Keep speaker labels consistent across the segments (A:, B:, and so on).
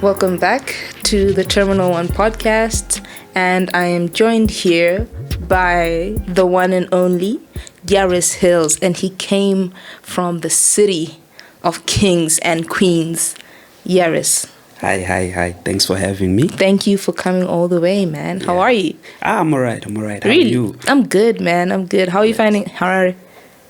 A: Welcome back to the Terminal One podcast, and I am joined here by the one and only Yariis Hillz, and he came from the city of kings and queens. Yariis.
B: Hi. Thanks for having me.
A: Thank you for coming all the way, man. How are you?
B: I'm alright. How
A: Really?
B: are you?
A: I'm good, man. I'm good. How are you finding Harare?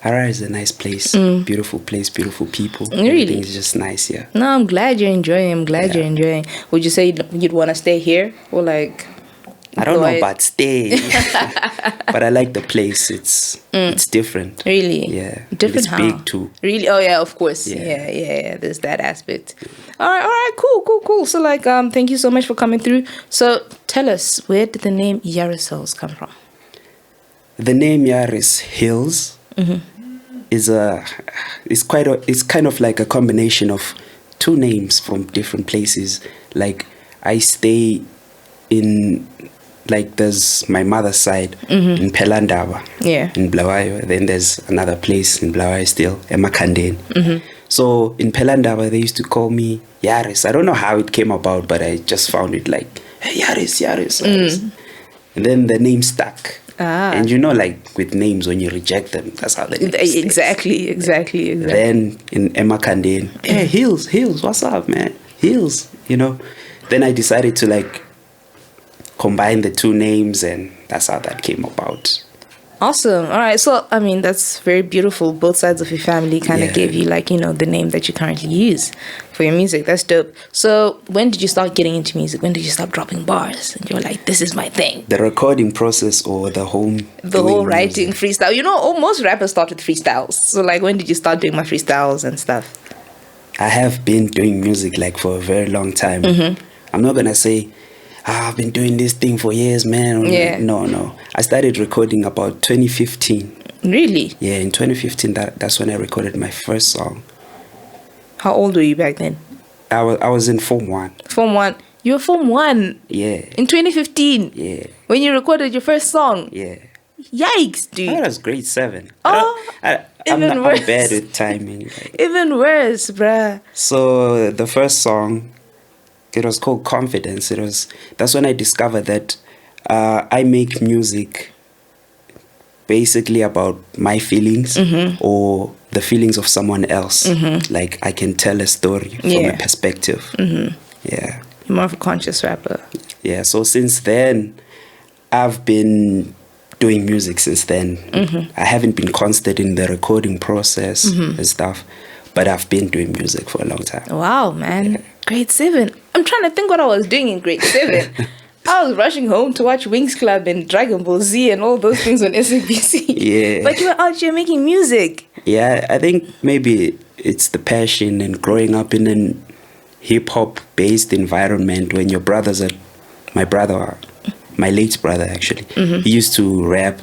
B: Harare is a nice place. Beautiful place, beautiful people.
A: Really?
B: Everything's just nice, yeah.
A: No, I'm glad you're enjoying. You're enjoying. Would you say you'd want to stay here or like?
B: I don't know about stay, but I like the place. It's different.
A: Really?
B: Yeah.
A: Different
B: It's
A: how?
B: big too.
A: Really? Oh yeah, of course.
B: Yeah.
A: Yeah. There's that aspect. All right. Cool. So like, thank you so much for coming through. So tell us, where did the name Yariis Hillz come from?
B: The name Yariis Hillz is kind of like a combination of two names from different places. Like I stay in, like, there's my mother's side in Pelandaba, in Buluwayo. Then there's another place in Buluwayo still, Emakhandeni. So in Pelandaba they used to call me Yariis. I don't know how it came about, but I just found it like, hey, Yariis. And then the name stuck. And you know, like with names, when you reject them, that's how the name
A: Exactly.
B: Then in Emakhandeni, hey, Hillz, what's up, man? Hillz, you know. Then I decided to like combine the two names, and that's how that came about.
A: Awesome. All right. So, I mean, that's very beautiful. Both sides of your family kind of gave you, like, you know, the name that you currently use for your music. That's dope. So, when did you start getting into music? When did you start dropping bars? And you're like, this is my thing.
B: The recording process or the whole
A: writing, freestyle. You know, most rappers start with freestyles. So, like, when did you start doing my freestyles and stuff?
B: I have been doing music, like, for a very long time. I'm not going to say, I've been doing this thing for years, man.
A: Yeah.
B: No. I started recording about 2015.
A: Really?
B: Yeah, in 2015, that's when I recorded my first song.
A: How old were you back then?
B: I was in Form 1.
A: Form 1? You were Form 1?
B: Yeah.
A: In 2015?
B: Yeah.
A: When you recorded your first song?
B: Yeah.
A: Yikes, dude.
B: That was grade 7.
A: I'm
B: I'm bad with timing. Like.
A: Even worse, bruh.
B: So the first song, it was called Confidence. That's when I discovered that I make music basically about my feelings or the feelings of someone else. Like I can tell a story from a perspective. Yeah.
A: You're more of a conscious rapper.
B: Yeah. So since then, I've been doing music since then. I haven't been constant in the recording process and stuff, but I've been doing music for a long time.
A: Wow, man. Yeah. Grade 7. I'm trying to think what I was doing in grade 7. I was rushing home to watch Wings Club and Dragon Ball Z and all those things on SABC.
B: Yeah.
A: But you were out here making music.
B: Yeah, I think maybe it's the passion and growing up in an hip-hop based environment when your brothers are... My late brother, actually, he used to rap.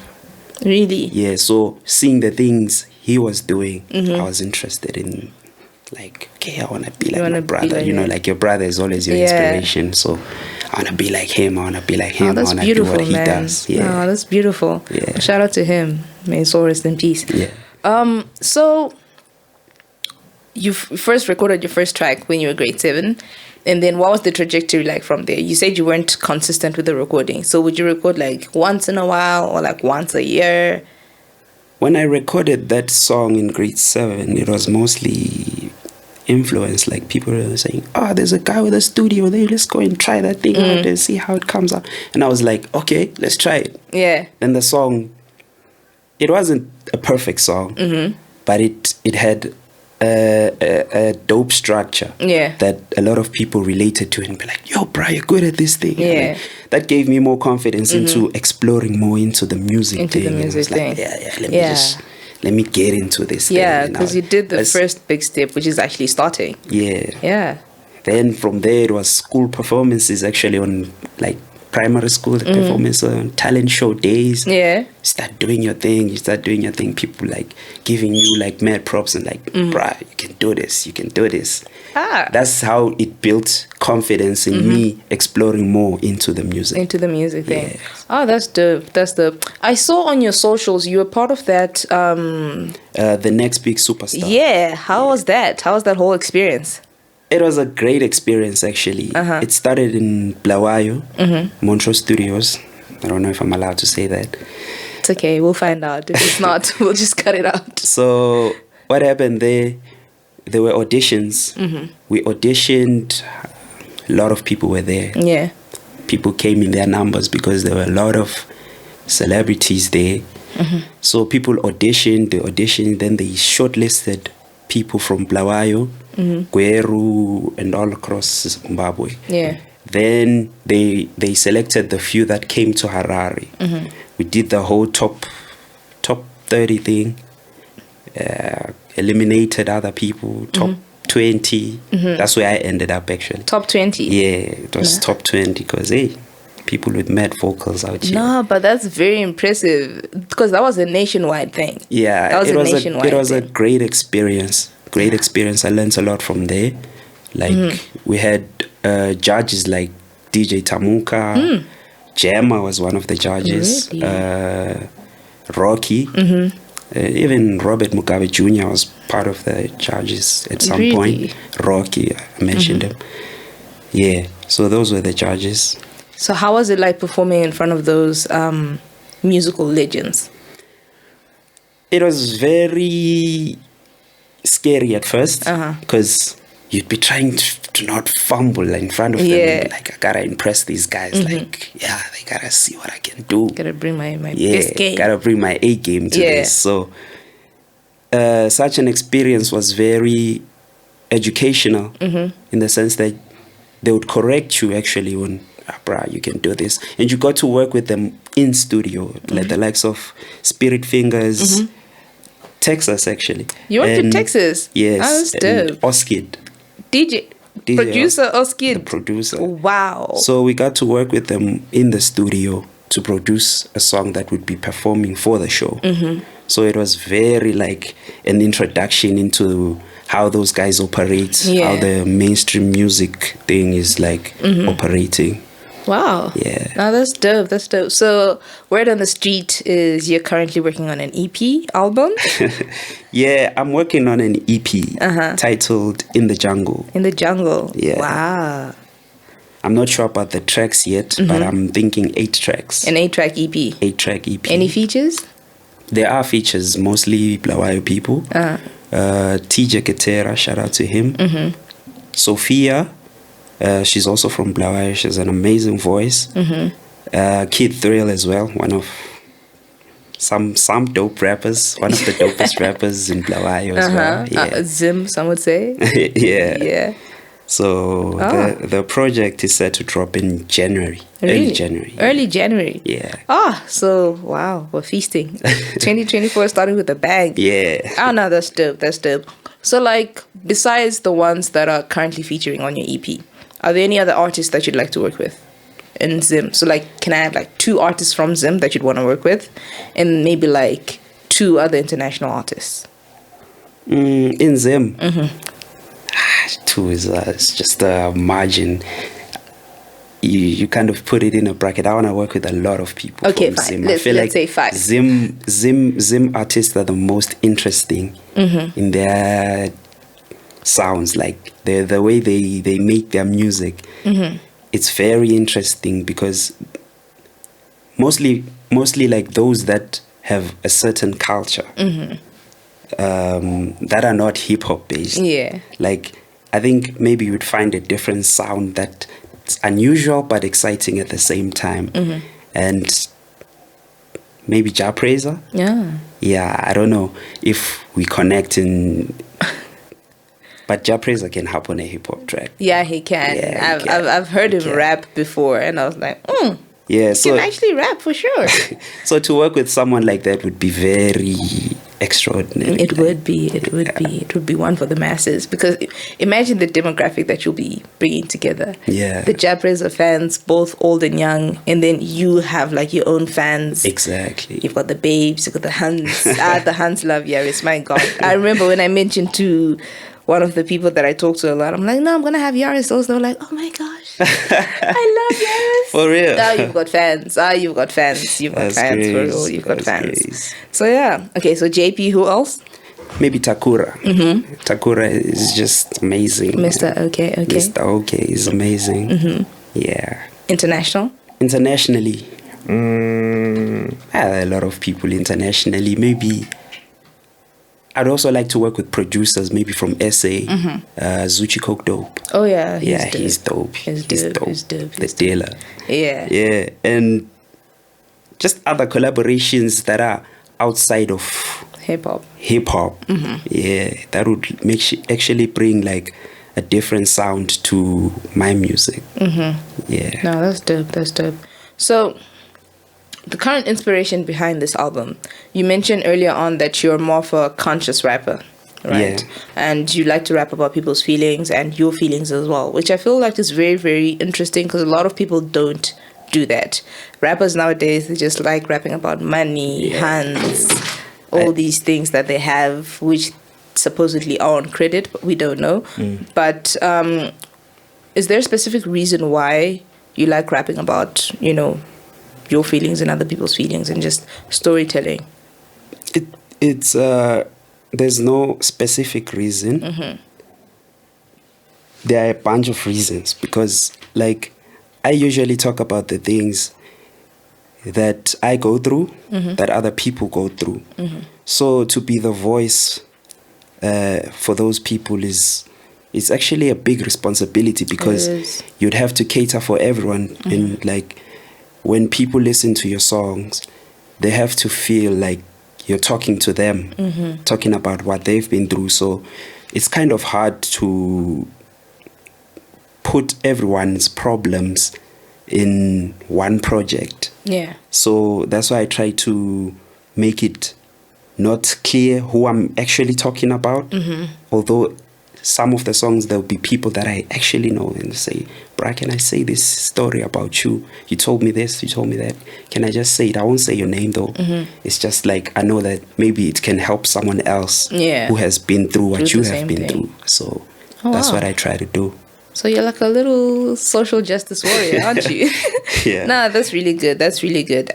A: Really?
B: Yeah, so seeing the things he was doing, I was interested in... Like, okay, I want to be like my brother. You know, like your brother is always your inspiration. So I want to be like him. I want to be like him.
A: That's
B: I want to
A: beautiful,
B: do what he
A: man.
B: does. Yeah.
A: Oh, that's beautiful.
B: Yeah.
A: Shout out to him. May his soul rest in peace.
B: Yeah.
A: So you first recorded your first track when you were grade 7. And then what was the trajectory like from there? You said you weren't consistent with the recording. So would you record like once in a while or like once a year?
B: When I recorded that song in grade 7, it was mostly influence. Like people were saying, oh, there's a guy with a studio there, let's go and try that thing out and see how it comes out. And I was like, okay, let's try it.
A: Yeah.
B: Then the song, it wasn't a perfect song, but it had a dope structure that a lot of people related to and be like, yo, bro, you're good at this thing.
A: Yeah.
B: Like, that gave me more confidence into exploring more into the music thing. Let me get into this thing.
A: Yeah, because you did the first big step, which is actually starting.
B: Yeah. Then from there, it was school performances, actually, on like primary school performance, talent show days.
A: Yeah.
B: You start doing your thing. People like giving you like mad props and like, bruh, you can do this. That's how it built confidence in me exploring more into the music
A: thing.
B: Yes.
A: Oh, that's dope. I saw on your socials you were part of that
B: the Next Big Superstar.
A: How was that whole experience?
B: It was a great experience, actually. It started in Buluwayo, Montreux Studios. I don't know if I'm allowed to say that.
A: It's okay. We'll find out. If it's not, we'll just cut it out.
B: So what happened there were auditions. We auditioned. A lot of people were there.
A: Yeah.
B: People came in their numbers because there were a lot of celebrities there. So people auditioned, then they shortlisted people from Buluwayo, Gweru, and all across Zimbabwe.
A: Yeah.
B: Then they selected the few that came to Harare. We did the whole top 30 thing, eliminated other people, top 20. That's where I ended up, actually.
A: Top 20?
B: Yeah, it was top 20 because, hey, people with mad vocals out here.
A: No, but that's very impressive because that was a nationwide thing.
B: Yeah,
A: that was a nationwide
B: it was
A: thing.
B: a great experience. Great experience. I learned a lot from there. Like, we had judges like DJ Tamuka. Gemma was one of the judges.
A: Really?
B: Rocky. Even Robert Mugabe Jr. was part of the judges at some point. Rocky, I mentioned him. Yeah, so those were the judges.
A: So how was it like performing in front of those musical legends?
B: It was very scary at first because you'd be trying to not fumble in front of them. And like, I gotta impress these guys. Like, yeah, they gotta see what I can do.
A: Gotta bring my best game.
B: Gotta bring my A game to this. So such an experience was very educational in the sense that they would correct you actually when, bruh, you can do this. And you got to work with them in studio, like the likes of Spirit Fingers, Texas actually.
A: You went to Texas?
B: Yes.
A: Oh, that's dope.
B: Oskid.
A: DJ producer Oskid.
B: The producer.
A: Wow.
B: So we got to work with them in the studio to produce a song that would be performing for the show. So it was very like an introduction into how those guys operate, how the mainstream music thing is like operating.
A: Wow.
B: Yeah.
A: No, that's dope. That's dope. So word on the street is you're currently working on an EP album?
B: Yeah, I'm working on an EP titled In the Jungle.
A: In the Jungle.
B: Yeah.
A: Wow.
B: I'm not sure about the tracks yet, but I'm thinking 8 tracks.
A: An 8-track EP?
B: 8-track EP.
A: Any features?
B: There are features, mostly Buluwayo people. TJ Ketera, shout out to him. Sophia, she's also from Buluwayo. She has an amazing voice. Kid Thrill as well, one of some dope rappers, one of the dopest rappers in Buluwayo as well. Yeah.
A: Zim, some would say.
B: Yeah. So the project is set to drop in January.
A: Really?
B: Early January.
A: Early January.
B: Yeah.
A: So wow, we're feasting. 2024 starting with a bang.
B: Yeah.
A: Oh no, that's dope. That's dope. So like, besides the ones that are currently featuring on your EP, are there any other artists that you'd like to work with in Zim? So like, can I have like 2 artists from Zim that you'd want to work with, and maybe like 2 other international artists?
B: In Zim. 2 is it's just a margin. You kind of put it in a bracket. I want to work with a lot of people.
A: Okay,
B: from
A: fine.
B: Zim.
A: Let's
B: like
A: say 5.
B: Zim artists are the most interesting in their sounds. Like the way they make their music. It's very interesting because mostly like those that have a certain culture that are not hip hop based.
A: Yeah.
B: Like, I think maybe you'd find a different sound that's unusual but exciting at the same time. And maybe Ja Praiser. Yeah, I don't know if we connect in, but Ja Praiser can hop on a hip hop track.
A: Yeah, he can.
B: Yeah,
A: I've heard him rap before, and I was like,
B: yeah,
A: he can actually rap for sure.
B: So to work with someone like that would be very extraordinary.
A: It would be. It would be one for the masses, because imagine the demographic that you'll be bringing together.
B: Yeah.
A: The Ja Praiser fans, both old and young, and then you have like your own fans.
B: Exactly.
A: You've got the babes, you've got the Huns. The Huns love Yariis. My God. I remember when I mentioned to one of the people that I talk to a lot, I'm like, no, I'm going to have Yariis. Those, they were like, oh my gosh, I love Yariis.
B: For real?
A: You've got fans. You've got fans. You've got
B: That's
A: fans.
B: great.
A: For real. You've got
B: That's
A: fans.
B: great.
A: So yeah. Okay, so JP, who else?
B: maybe Takura. Takura is just amazing.
A: Mr. Okay.
B: Mr. Okay is amazing. Yeah. Internationally, a lot of people internationally. Maybe I'd also like to work with producers, maybe from SA. Zuchi Coke Dope.
A: Oh yeah,
B: he's dope.
A: He's dope.
B: The dealer.
A: Yeah,
B: and just other collaborations that are outside of
A: hip hop.
B: Yeah, that would actually bring like a different sound to my music. Yeah.
A: No, that's dope. So, the current inspiration behind this album, you mentioned earlier on that you're more of a conscious rapper, right?
B: Yeah.
A: And you like to rap about people's feelings and your feelings as well, which I feel like is very, very interesting because a lot of people don't do that. Rappers nowadays, they just like rapping about money, hands, all these things that they have, which supposedly are on credit, but we don't know. But is there a specific reason why you like rapping about, your feelings and other people's feelings and just storytelling?
B: It's there's no specific reason. There are a bunch of reasons because, like, I usually talk about the things that I go through, that other people go through. So to be the voice for those people it's actually a big responsibility because you'd have to cater for everyone. And like when people listen to your songs, they have to feel like you're talking to them, talking about what they've been through. So it's kind of hard to put everyone's problems in one project.
A: Yeah.
B: So that's why I try to make it not clear who I'm actually talking about. Although some of the songs, there'll be people that I actually know and say, "Bra, can I say this story about you? You told me this, you told me that. Can I just say it?" I won't say your name though. It's just like I know that maybe it can help someone else who has been through what you have been through. So that's what I try to do.
A: So you're like a little social justice warrior, aren't you?
B: Yeah.
A: No, that's really good.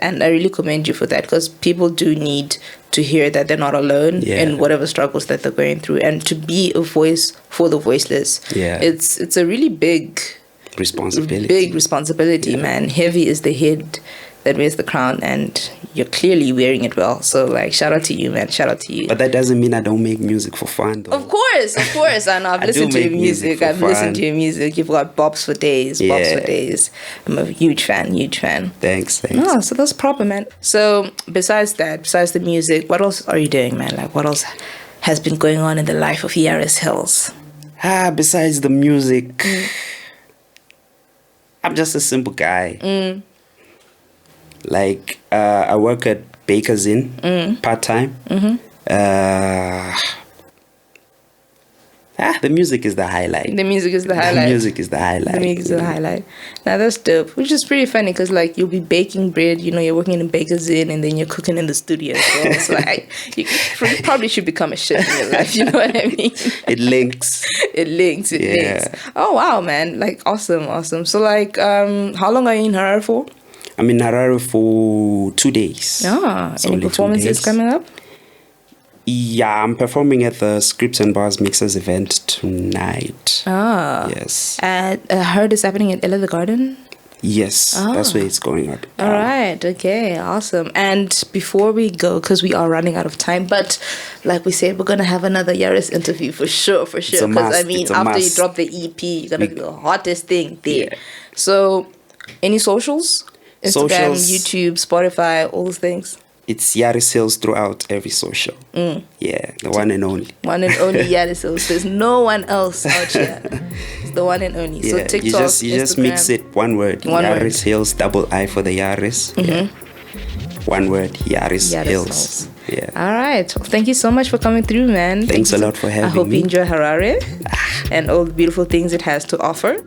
A: And I really commend you for that because people do need to hear that they're not alone in whatever struggles that they're going through. And to be a voice for the voiceless, it's a really big responsibility, man. Heavy is the head that wears the crown, and you're clearly wearing it well. So, like, shout out to you, man. Shout out to you.
B: But that doesn't mean I don't make music for fun, though.
A: Of course. I know. I've listened to your music. You've got bops for days. I'm a huge fan.
B: Thanks.
A: Oh, so that's proper, man. So, besides the music, what else are you doing, man? Like, what else has been going on in the life of Yariis Hillz?
B: Besides the music, I'm just a simple guy. Like, I work at Baker's Inn part-time. The music is the highlight.
A: The music is the highlight. Now, that's dope. Which is pretty funny because, like, you'll be baking bread, you're working in Baker's Inn and then you're cooking in the studio as well. So, like, you probably should become a chef in your life. You know what I mean?
B: It links.
A: It links. Oh, wow, man. Like, awesome. So, like, how long are you in Harare for?
B: I'm in Harare for 2 days.
A: Any performances coming up?
B: Yeah, I'm performing at the Scripts and Bars Mixers event tonight. Yes.
A: And I heard it's happening at Ella the Garden?
B: Yes, that's where it's going on.
A: All right, okay, awesome. And before we go, because we are running out of time, but like we said, we're going to have another Yariis interview for sure. Because, I mean, after you drop the EP, you're going to be the hottest thing there. So, any socials? Instagram, YouTube, Spotify, all those things.
B: It's Yariis Hillz throughout every social. Yeah, the one and only.
A: One and only Yariis Hillz. There's no one else out here. It's the one and only.
B: Yeah,
A: so TikTok,
B: you just mix it. One word. Yariis Hillz, double I for the Yariis. Yeah. One word. Yariis Hillz. Yeah.
A: All right. Well, thank you so much for coming through, man.
B: Thanks a lot for having me.
A: I hope you enjoy Harare and all the beautiful things it has to offer.